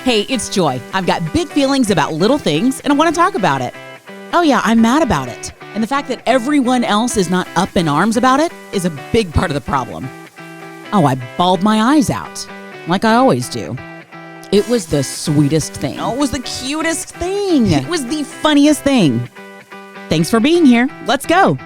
Hey, it's Joy. I've got big feelings about little things, and I want to talk about it. Oh yeah, I'm mad about it. And the fact that everyone else is not up in arms about it is a big part of the problem. Oh, I bawled my eyes out, like I always do. It was the sweetest thing. Oh, it was the cutest thing. It was the funniest thing. Thanks for being here. Let's go.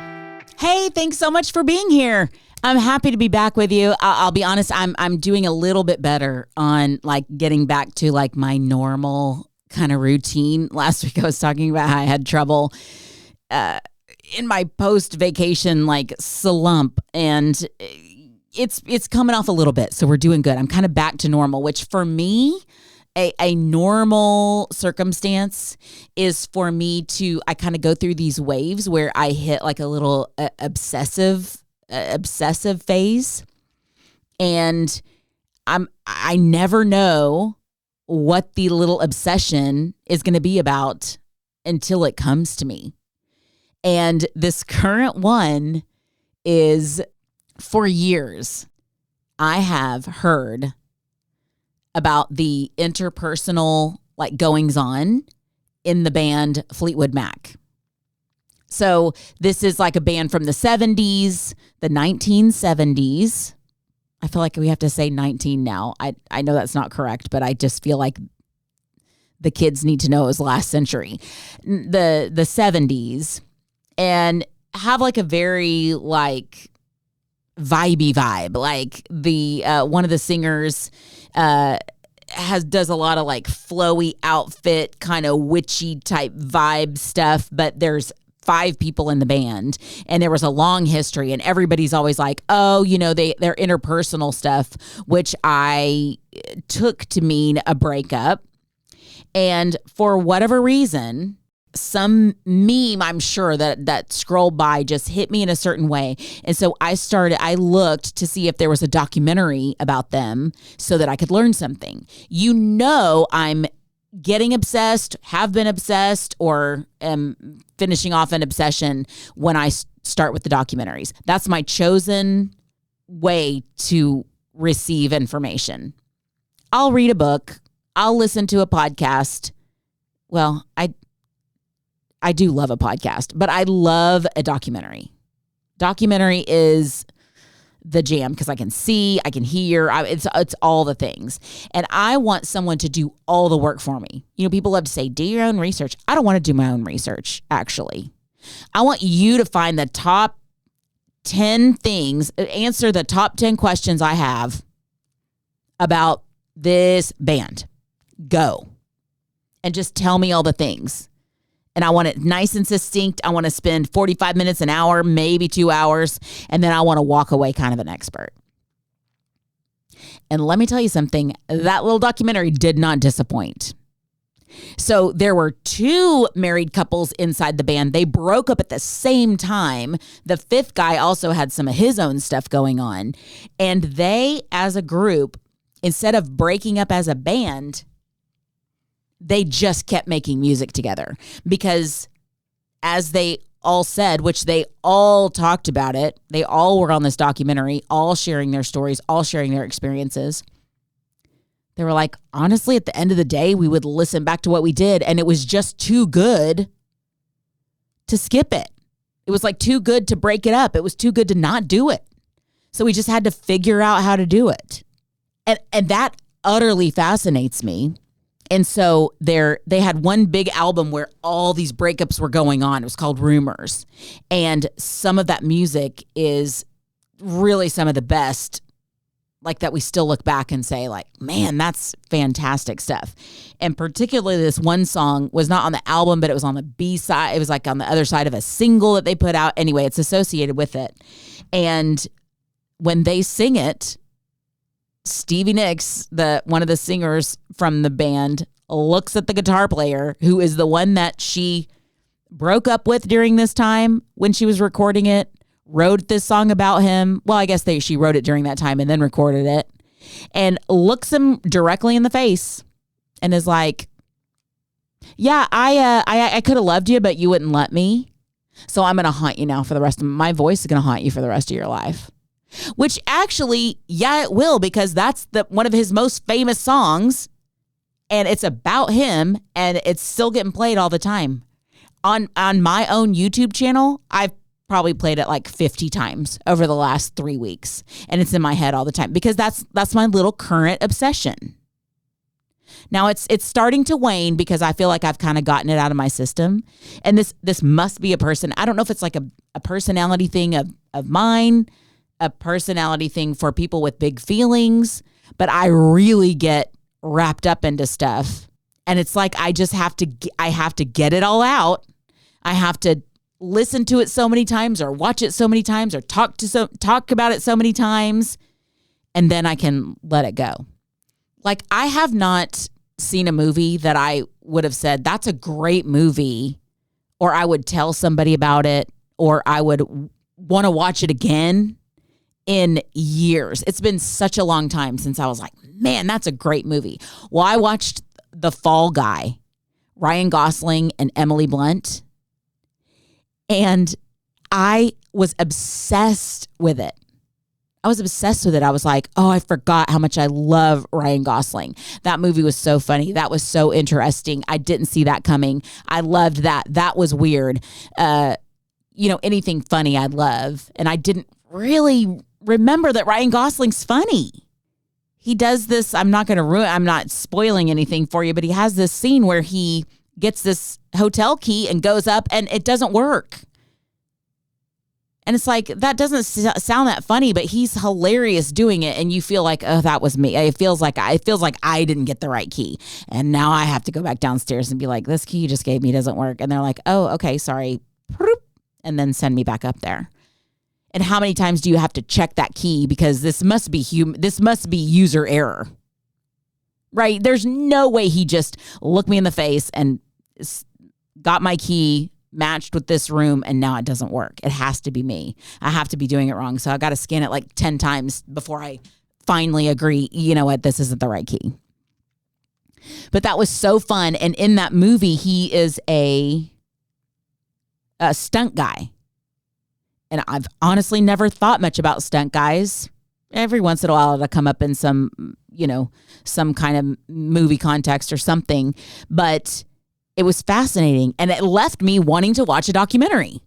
Hey, thanks so much for being here. I'm happy to be back with you. I'll be honest, I'm doing a little bit better on like getting back to like my normal kind of routine. Last week I was talking about how I had trouble in my post-vacation like slump, and it's coming off a little bit, so we're doing good. I'm kind of back to normal, which for me, a normal circumstance is for me to, I kind of go through these waves where I hit like a little obsessive phase, and I never know what the little obsession is going to be about until it comes to me. And this current one is, for years, I have heard about the interpersonal like goings on in the band Fleetwood Mac. So this is like a band from the 70s, the 1970s. I feel like we have to say 19 now. I know that's not correct, but I just feel like the kids need to know it was last century. The 70s, and have like a very like vibey vibe. Like the one of the singers does a lot of like flowy outfit, kind of witchy type vibe stuff, but there's 5 people in the band, and there was a long history, and everybody's always like, oh, you know, their interpersonal stuff, which I took to mean a breakup. And for whatever reason, some meme, I'm sure that scrolled by just hit me in a certain way. And so I looked to see if there was a documentary about them so that I could learn something. You know, I'm getting obsessed, have been obsessed, or am finishing off an obsession when I start with the documentaries. That's my chosen way to receive information. I'll read a book. I'll listen to a podcast. Well, I do love a podcast, but I love a documentary. Documentary is the jam because I can see, I can hear, it's all the things. And I want someone to do all the work for me. You know, people love to say, do your own research. I don't want to do my own research, actually. I want you to find the top 10 things, answer the top 10 questions I have about this band. Go. And just tell me all the things. And I want it nice and succinct. I want to spend 45 minutes, an hour, maybe 2 hours. And then I want to walk away kind of an expert. And let me tell you something. That little documentary did not disappoint. So there were 2 married couples inside the band. They broke up at the same time. The 5th guy also had some of his own stuff going on. And they, as a group, instead of breaking up as a band, they just kept making music together because, as they all said, which they all talked about it, they all were on this documentary, all sharing their stories, all sharing their experiences. They were like, honestly, at the end of the day, we would listen back to what we did, and it was just too good to skip it. It was like too good to break it up. It was too good to not do it. So we just had to figure out how to do it. And that utterly fascinates me. And so they had one big album where all these breakups were going on. It was called Rumors. And some of that music is really some of the best, like that we still look back and say like, man, that's fantastic stuff. And particularly this one song was not on the album, but it was on the B-side. It was like on the other side of a single that they put out. Anyway, it's associated with it. And when they sing it, Stevie Nicks, one of the singers from the band, looks at the guitar player, who is the one that she broke up with during this time when she was recording it, wrote this song about him. Well, I guess she wrote it during that time and then recorded it, and looks him directly in the face and is like, yeah, I could have loved you, but you wouldn't let me. So I'm going to haunt you now for the rest of my voice is going to haunt you for the rest of your life. Which actually, yeah, it will, because that's one of his most famous songs and it's about him, and it's still getting played all the time. On my own YouTube channel, I've probably played it like 50 times over the last 3 weeks, and it's in my head all the time because that's my little current obsession. Now it's starting to wane because I feel like I've kind of gotten it out of my system. And this must be a person. I don't know if it's like a personality thing of mine, a personality thing for people with big feelings, but I really get wrapped up into stuff. And it's like I have to get it all out. I have to listen to it so many times or watch it so many times or talk about it so many times, and then I can let it go. Like, I have not seen a movie that I would have said, that's a great movie, or I would tell somebody about it, or I would want to watch it again in years. It's been such a long time since I was like, man, that's a great movie. Well, I watched The Fall Guy, Ryan Gosling and Emily Blunt, and I was obsessed with it. I was like, oh, I forgot how much I love Ryan Gosling. That movie was so funny. That was so interesting. I didn't see that coming. I loved that. That was weird. Anything funny I love. And I didn't really remember that Ryan Gosling's funny. He does this, I'm not spoiling anything for you, but he has this scene where he gets this hotel key and goes up and it doesn't work. And it's like, that doesn't sound that funny, but he's hilarious doing it. And you feel like, oh, that was me. It feels like I didn't get the right key. And now I have to go back downstairs and be like, this key you just gave me doesn't work. And they're like, oh, okay, sorry. And then send me back up there. And how many times do you have to check that key? Because this must be user error, right? There's no way he just looked me in the face and got my key matched with this room and now it doesn't work. It has to be me. I have to be doing it wrong. So I got to scan it like 10 times before I finally agree, you know what, this isn't the right key. But that was so fun. And in that movie, he is a stunt guy. And I've honestly never thought much about stunt guys. Every once in a while it'll come up in some kind of movie context or something. But it was fascinating, and it left me wanting to watch a documentary.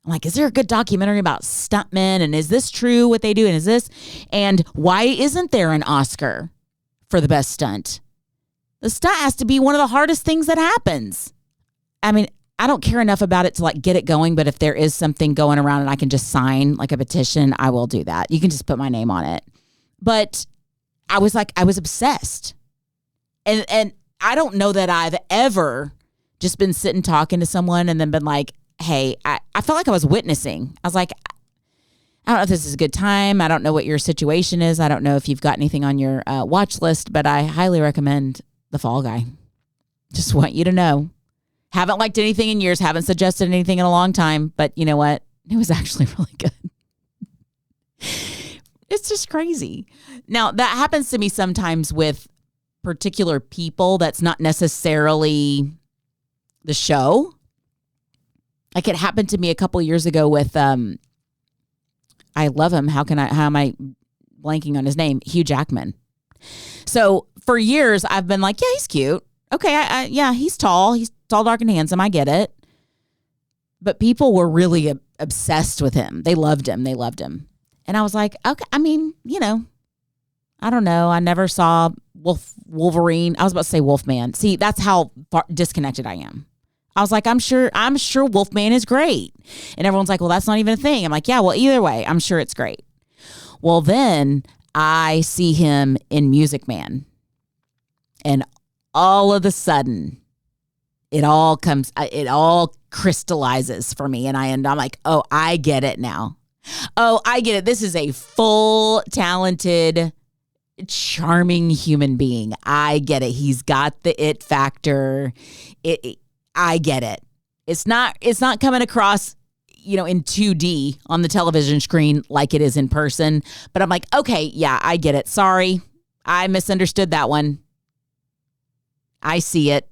I'm like, is there a good documentary about stuntmen? And is this true what they do? And is this? And why isn't there an Oscar for the best stunt? The stunt has to be one of the hardest things that happens. I mean, I don't care enough about it to like get it going, but if there is something going around and I can just sign like a petition, I will do that. You can just put my name on it. But I was obsessed. And I don't know that I've ever just been sitting talking to someone and then been like, hey, I felt like I was witnessing. I was like, I don't know if this is a good time. I don't know what your situation is. I don't know if you've got anything on your watch list, but I highly recommend The Fall Guy. Just want you to know. Haven't liked anything in years. Haven't suggested anything in a long time. But you know what? It was actually really good. It's just crazy. Now, that happens to me sometimes with particular people. That's not necessarily the show. Like it happened to me a couple years ago with I love him. How am I blanking on his name? Hugh Jackman. So for years I've been like, yeah, he's cute. Okay, yeah, he's tall, dark and handsome. I get it. But people were really obsessed with him. They loved him. And I was like, okay, I mean, I don't know. I never saw Wolverine. I was about to say Wolfman. See, that's how far disconnected I am. I was like, I'm sure Wolfman is great. And everyone's like, well, that's not even a thing. I'm like, yeah, well, either way, I'm sure it's great. Well, then I see him in Music Man. And all of a sudden, it all crystallizes for me. And I'm like, oh, I get it now. Oh, I get it. This is a full, talented, charming human being. I get it. He's got the it factor. I get it. It's not coming across, in 2D on the television screen like it is in person. But I'm like, okay, yeah, I get it. Sorry, I misunderstood that one. I see it.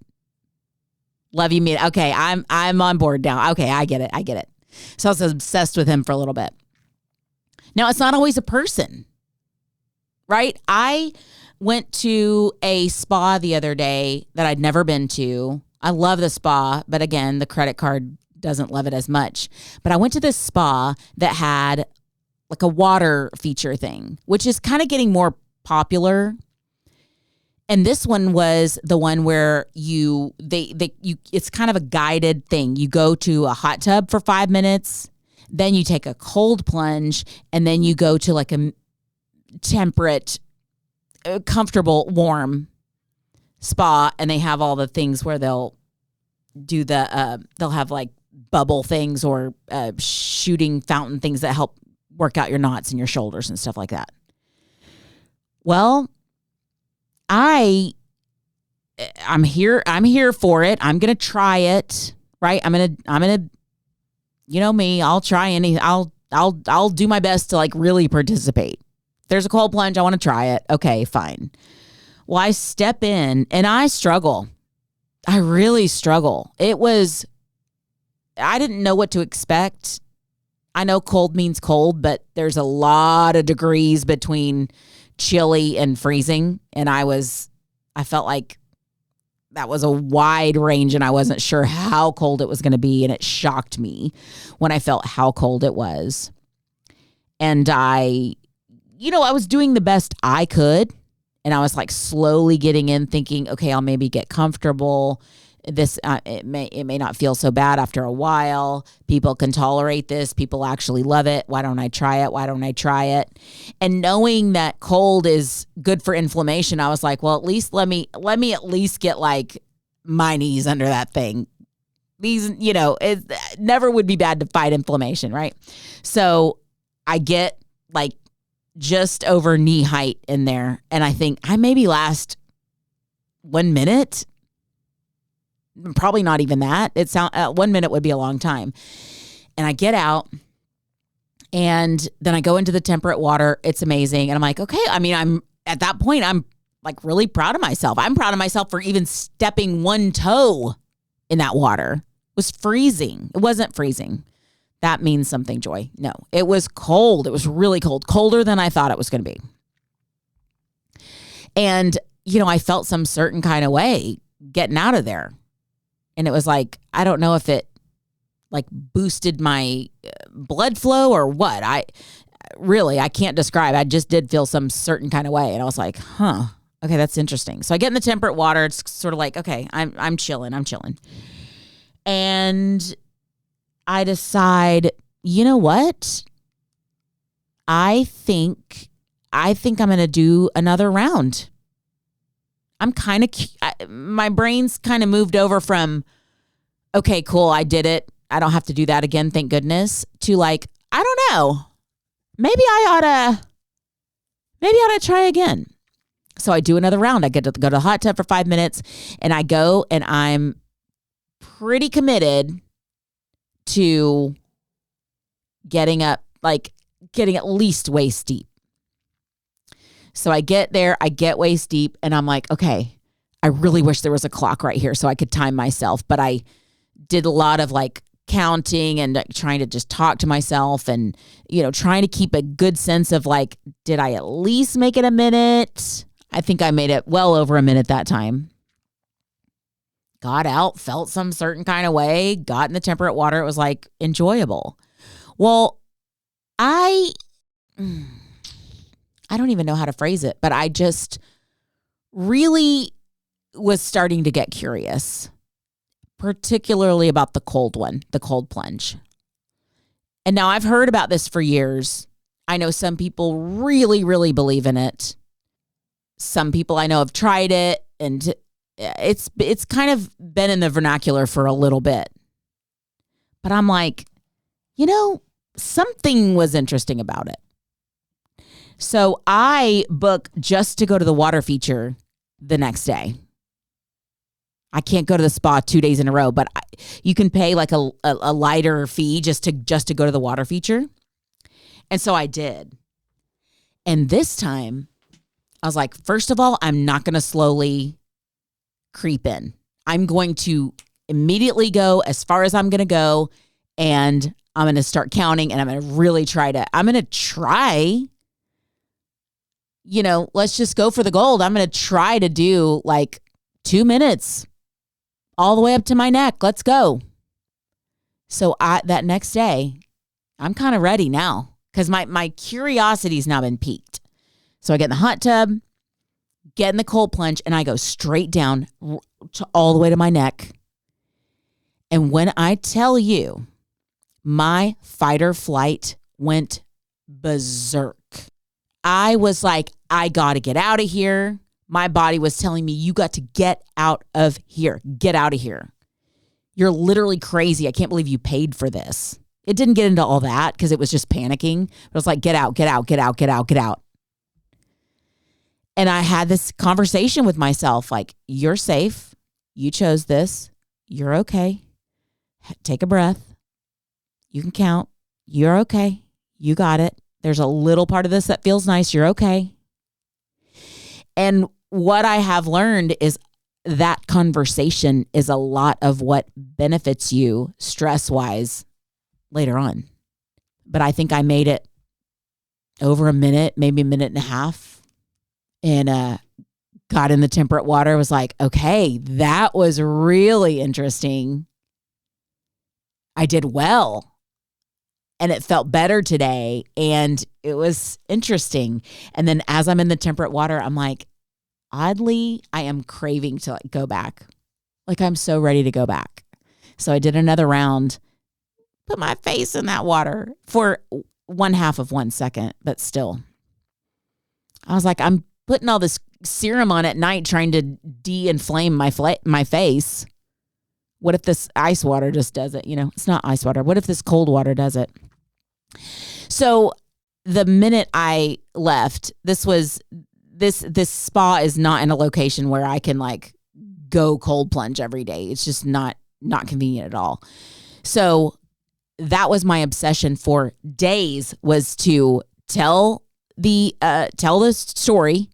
Love you, me. Okay, I'm on board now. Okay, I get it. So I was obsessed with him for a little bit. Now, it's not always a person, right? I Went to a spa the other day that I'd never been to. I love the spa, but again, the credit card doesn't love it as much. But I went to this spa that had like a water feature thing, which is kind of getting more popular. And this one was the one where it's kind of a guided thing. You go to a hot tub for 5 minutes, then you take a cold plunge, and then you go to like a temperate, comfortable, warm spa, and they have all the things where they'll do they'll have like bubble things or shooting fountain things that help work out your knots in your shoulders and stuff like that. Well, I'm here for it. I'm going to try it, right? I'm going to, you know me, I'll try I'll do my best to like really participate. If there's a cold plunge, I want to try it. Okay, fine. Well, I step in and I struggle. I really struggle. I didn't know what to expect. I know cold means cold, but there's a lot of degrees between chilly and freezing. And I felt like that was a wide range and I wasn't sure how cold it was going to be. And it shocked me when I felt how cold it was. And I was doing the best I could. And I was like slowly getting in thinking, okay, I'll maybe get comfortable. It may not feel so bad after a while. People can tolerate this. People actually love it. Why don't I try it? And knowing that cold is good for inflammation, I was like, well, at least let me at least get like my knees under that thing. These, it never would be bad to fight inflammation, right? So I get like just over knee height in there, and I think I maybe last 1 minute. Probably not even that. 1 minute would be a long time. And I get out and then I go into the temperate water. It's amazing. And I'm like, okay. I mean, I'm at that point, I'm like really proud of myself. I'm proud of myself for even stepping one toe in that water. It was freezing. It wasn't freezing. That means something, Joy. No, it was cold. It was really cold, colder than I thought it was going to be. And, I felt some certain kind of way getting out of there. And it was like, I don't know if it like boosted my blood flow or what. I can't describe. I just did feel some certain kind of way. And I was like, okay, that's interesting. So I get in the temperate water. It's sort of like, okay, I'm chilling. And I decide, you know what? I think I'm going to do another round. I'm kind of, my brain's kind of moved over from, okay, cool, I did it. I don't have to do that again, thank goodness, to like, I don't know, maybe I ought to try again. So I do another round. I get to go to the hot tub for 5 minutes and I go and I'm pretty committed to getting at least waist deep. So I get there, I get waist deep, and I'm like, okay, I really wish there was a clock right here so I could time myself. But I did a lot of like counting and trying to just talk to myself and, trying to keep a good sense of like, did I at least make it a minute? I think I made it well over a minute that time. Got out, felt some certain kind of way, got in the temperate water. It was like enjoyable. Well, I don't even know how to phrase it, but I just really was starting to get curious, particularly about the cold plunge. And now I've heard about this for years. I know some people really, really believe in it. Some people I know have tried it, and it's kind of been in the vernacular for a little bit. But I'm like, something was interesting about it. So I book just to go to the water feature the next day. I can't go to the spa 2 days in a row, but you can pay like a lighter fee just to go to the water feature. And so I did. And this time I was like, first of all, I'm not going to slowly creep in. I'm going to immediately go as far as I'm going to go, and I'm going to start counting, and I'm going to try let's just go for the gold. I'm going to try to do like 2 minutes all the way up to my neck. Let's go. So that next day, I'm kind of ready now because my curiosity's now been piqued. So I get in the hot tub, get in the cold plunge, and I go straight down all the way to my neck. And when I tell you, my fight or flight went berserk. I was like, I got to get out of here. My body was telling me, you got to get out of here. Get out of here. You're literally crazy. I can't believe you paid for this. It didn't get into all that because it was just panicking. But it was like, get out, get out, get out, get out, get out. And I had this conversation with myself, like, you're safe. You chose this. You're okay. Take a breath. You can count. You're okay. You got it. There's a little part of this that feels nice. You're okay. And what I have learned is that conversation is a lot of what benefits you stress-wise later on. But I think I made it over a minute, maybe a minute and a half. And got in the temperate water, was like, okay, that was really interesting. I did well. And it felt better today. And it was interesting. And then as I'm in the temperate water, I'm like, oddly, I am craving to go back. Like I'm so ready to go back. So I did another round, put my face in that water for 1/2 of 1 second, but still. I was like, I'm putting all this serum on at night trying to de-inflame my face. What if this ice water just does it? It's not ice water. What if this cold water does it? So the minute I left, this spa is not in a location where I can like go cold plunge every day. It's just not convenient at all. So that was my obsession for days, was to tell the story,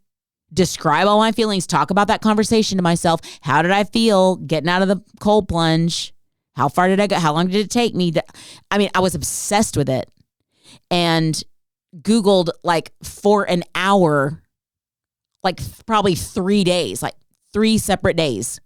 describe all my feelings, talk about that conversation to myself. How did I feel getting out of the cold plunge? How far did I go? How long did it take me? I was obsessed with it and Googled like for an hour, like probably 3 days, like 3 separate days.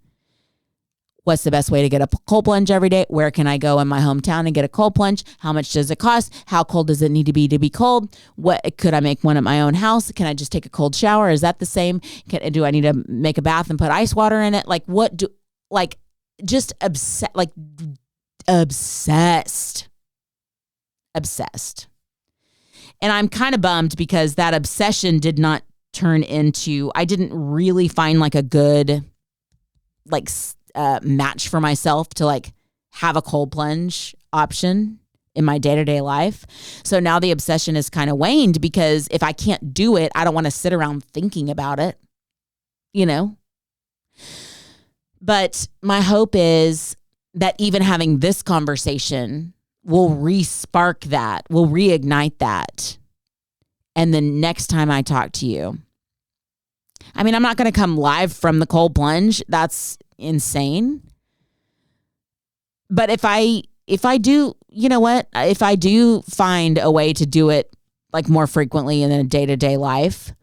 What's the best way to get a cold plunge every day? Where can I go in my hometown and get a cold plunge? How much does it cost? How cold does it need to be cold? What could I make one at my own house? Can I just take a cold shower? Is that the same? Do I need to make a bath and put ice water in it? Like obsessed. And I'm kind of bummed because that obsession did not turn into, I didn't really find like a good match for myself to like have a cold plunge option in my day-to-day life. So now the obsession is kind of waned because if I can't do it, I don't want to sit around thinking about it, But my hope is that even having this conversation will re-spark that, will reignite that. And the next time I talk to you, I'm not going to come live from the cold plunge. That's insane. But if I do, if I do find a way to do it like more frequently in a day-to-day life,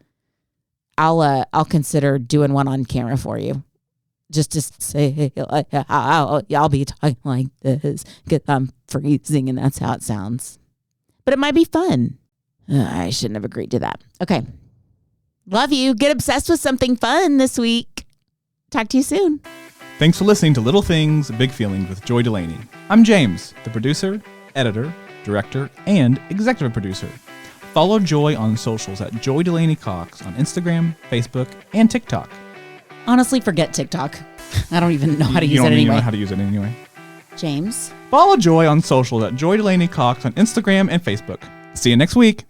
I'll consider doing one on camera for you. Just to say, I'll be talking like this because I'm freezing and that's how it sounds. But it might be fun. I shouldn't have agreed to that. Okay. Love you. Get obsessed with something fun this week. Talk to you soon. Thanks for listening to Little Things, Big Feelings with Joy Delaney. I'm James, the producer, editor, director, and executive producer. Follow Joy on socials at Joy Delaney Cox on Instagram, Facebook, and TikTok. Honestly, forget TikTok. I don't even know how to use it anyway. You don't know how to use it anyway. James. Follow Joy on socials at Joy Delaney Cox on Instagram and Facebook. See you next week.